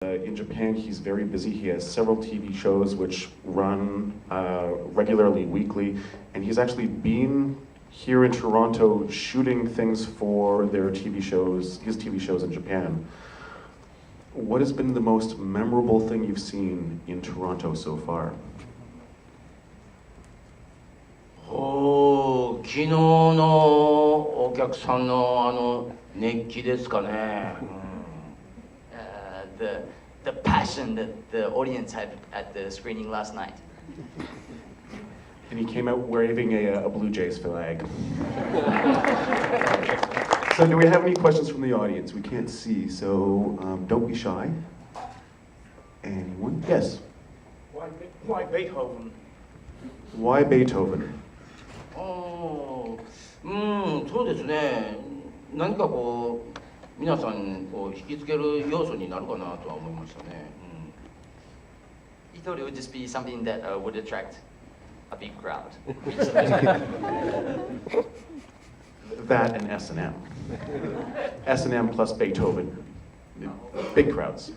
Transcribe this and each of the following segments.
In Japan, he's very busy. He has several TV shows which run regularly, weekly, and he's actually been here in Toronto shooting things for their TV shows, his TV shows in Japan. What has been the most memorable thing you've seen in Toronto so far? 昨日のお客さんの熱気ですかね。The passion that the audience had at the screening last night. And he came out waving a Blue Jays flag. So do we have any questions from the audience? We can't see, so don't be shy. Anyone? Yes? Why Beethoven? Why Beethoven? そうですね。何かこう皆さんを引きつける要素になるかなとは思いましたね。He thought it would just be something that would attract a big crowd. That and S&M. S&M plus Beethoven. Big crowds.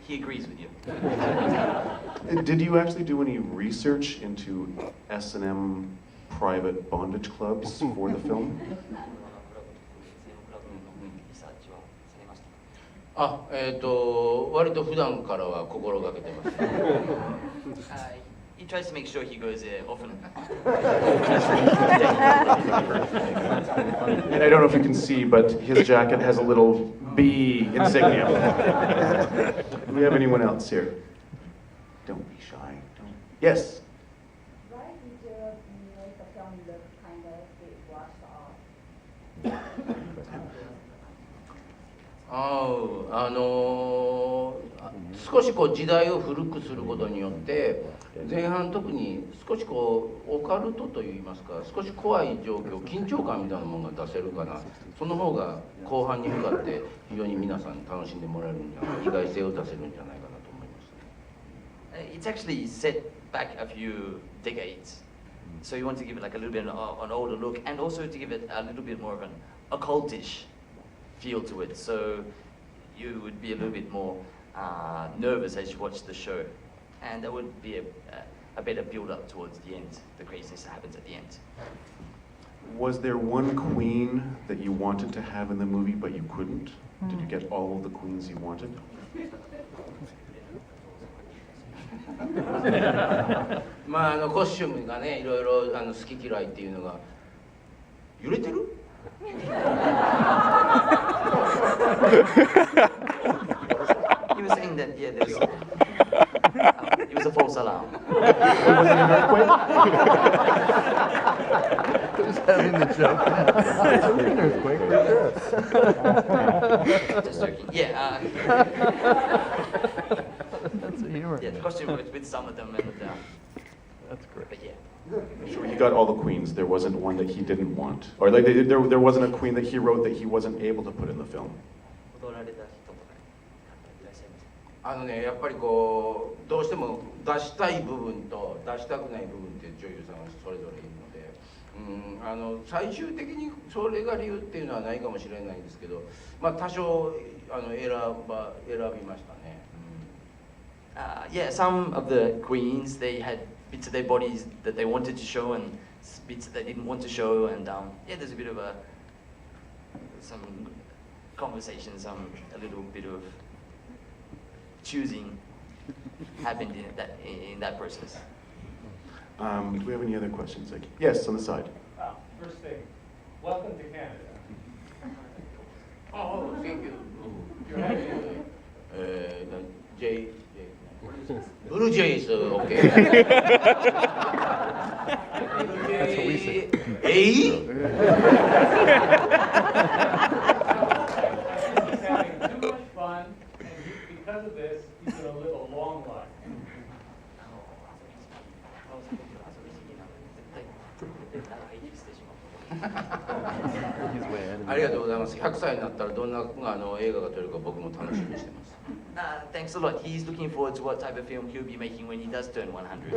He agrees with you. Did you actually do any research into S&M private bondage clubs for the film? 割と普段からは心がけてます。He tries to make sure he goes there often. And I don't know if you can see, but his jacket has a little B insignia. Do we have anyone else here? Don't be shy. Yes? Why did you make the film look kind of washed off? 少しこう時代を古くすることによって前半特に少しこうオカルトといいますか少し怖い状況緊張感みたいなものが出せるかなその方が後半に向かって非常に皆さんに楽しんでもらえるんじゃない意外性を出せるんじゃないかなと思います。 It's actually set back a few decades, so you want to give it like a little bit of an older look, and also to give it a little bit more of an occultish feel to it. So you would be a little bit more nervous as you watch the show, and there would be a better build-up towards the end. The craziness that happens at the end. Was there one queen that you wanted to have in the movie but you couldn't? Did you get all of the queens you wanted? コスチュームがねいろいろ好き嫌いっていうのが揺れてるHe was saying that, yeah, there's, it was a false alarm. Was it an earthquake? Who's having the joke? It's an earthquake for sure. Just joking. Yeah. That's the humor. Yeah, the costume was with some of them, and That's great. but yeah. So he got all the queens. There wasn't one that he didn't want, or like there wasn't a queen that he wrote that he wasn't able to put in the film. やっぱりこうどうしても出したい部分と出したくない部分って女優さんはそれぞれいるので、最終的にそれが理由っていうのはないかもしれないんですけど、多少選びましたね。Yeah, some of the queens, they had bits of their bodies that they wanted to show and bits that they didn't want to show, and yeah, there's a bit of some conversations, a little bit of choosing happened in that process. Do we have any other questions? Yes, on the side. First thing, welcome to Canada. Oh, thank you. You're having Blue Jays, okay. That's what we say. Hey? He's having too much fun, and because of this, he's going to live a long life. ありがとうございます。100歳になったらどんな映画が撮れるか僕も楽しみにしてます。Thanks a lot. He's looking forward to what type of film he'll be making when he does turn 100.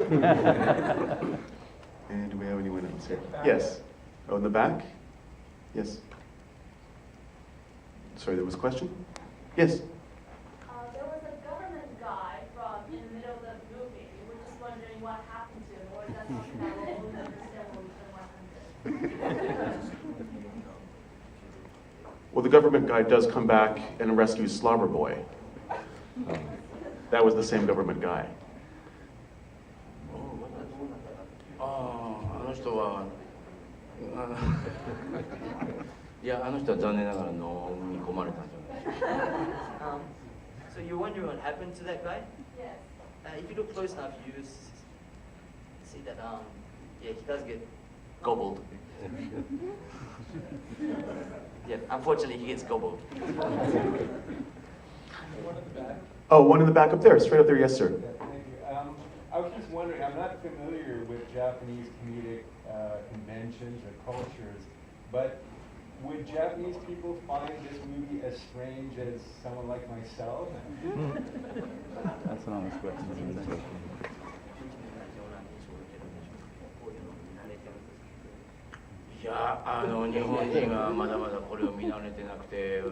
And do we have anyone else here? Yes. Oh, in the back? Yes. Sorry, there was a question? Yes. There was a government guy from in the middle of the movie. We were just wondering what happened to him, or is that something that we'll understand when we turn 100? Well, the government guy does come back and rescues Slobber Boy. That was the same government guy. あの人は、いや、あの人は残念ながら飲み込まれたんじゃないでしょうか。So you're wondering what happened to that guy? Yes. If you look close enough, you see that yeah, he does get gobbled. Yeah, unfortunately, he gets gobbled. Oh, one in the back up there, straight up there, yes, sir. Yeah, thank you. I was just wondering, I'm not familiar with Japanese comedic conventions or cultures, but would Japanese people find this movie as strange as someone like myself? That's an honest question. いや、日本人はまだまだこれを見慣れてなくて、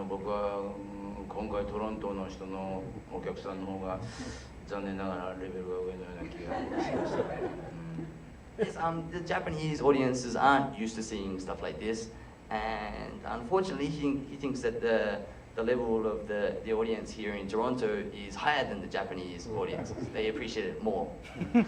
僕は今回トロントの人のお客さんの方が残念ながらレベルが上のような気がしましたね。Yes, the Japanese audiences aren't used to seeing stuff like this, and unfortunately, he thinks that the level of the audience here in Toronto is higher than the Japanese audience. They appreciate it more. It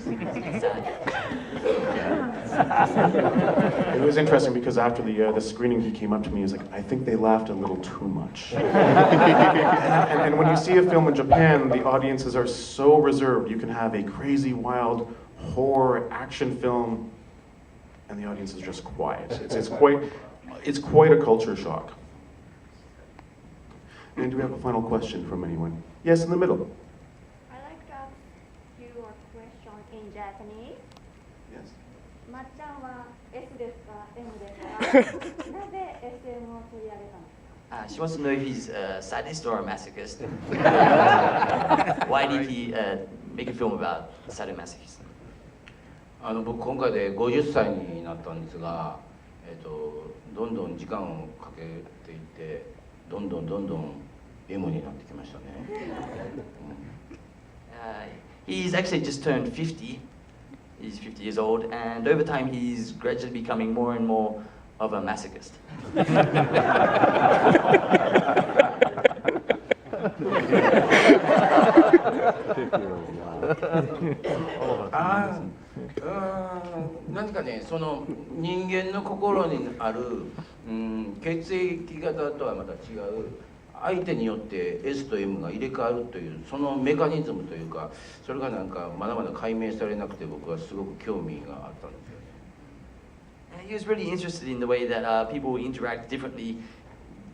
was interesting because after the screening, he came up to me. He was like, "I think they laughed a little too much." and when you see a film in Japan, the audiences are so reserved. You can have a crazy, wild horror action film, and the audience is just quiet. It's quite a culture shock. And do we have a final question from anyone? Yes, in the middle. I'd like to ask you a question in Japanese. Yes. まっちゃんは S ですか M ですかなぜ SM を取り上げたんですか She wants to know if he's a sadist or a masochist. Why did he make a film about sadomasochists? 僕今回で50歳になったんですが、どんどん時間をかけていってどんどん M になってきましたね。He's actually just turned 50. He's 50 years old, and over time he's gradually becoming more and more of a masochist. 何かね、その人間の心にある、血液型とはまた違う相手によって S と M が入れ替わるというそのメカニズムというか、それがなんかまだまだ解明されなくて僕はすごく興味があったんですよね。And he was really interested in the way that people interact differently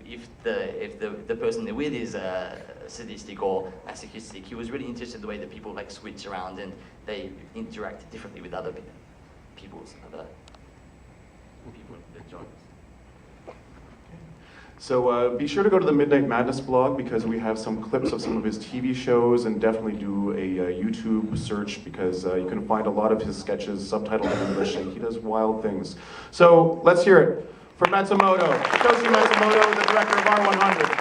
if the person they're with is sadistic or masochistic. He was really interested in the way that people like switch around and they interact differently with other people that join us. So be sure to go to the Midnight Madness blog because we have some clips of some of his TV shows, and definitely do a YouTube search because you can find a lot of his sketches subtitled in English, and he does wild things. So let's hear it for Matsumoto. Hitoshi Matsumoto, the director of R100.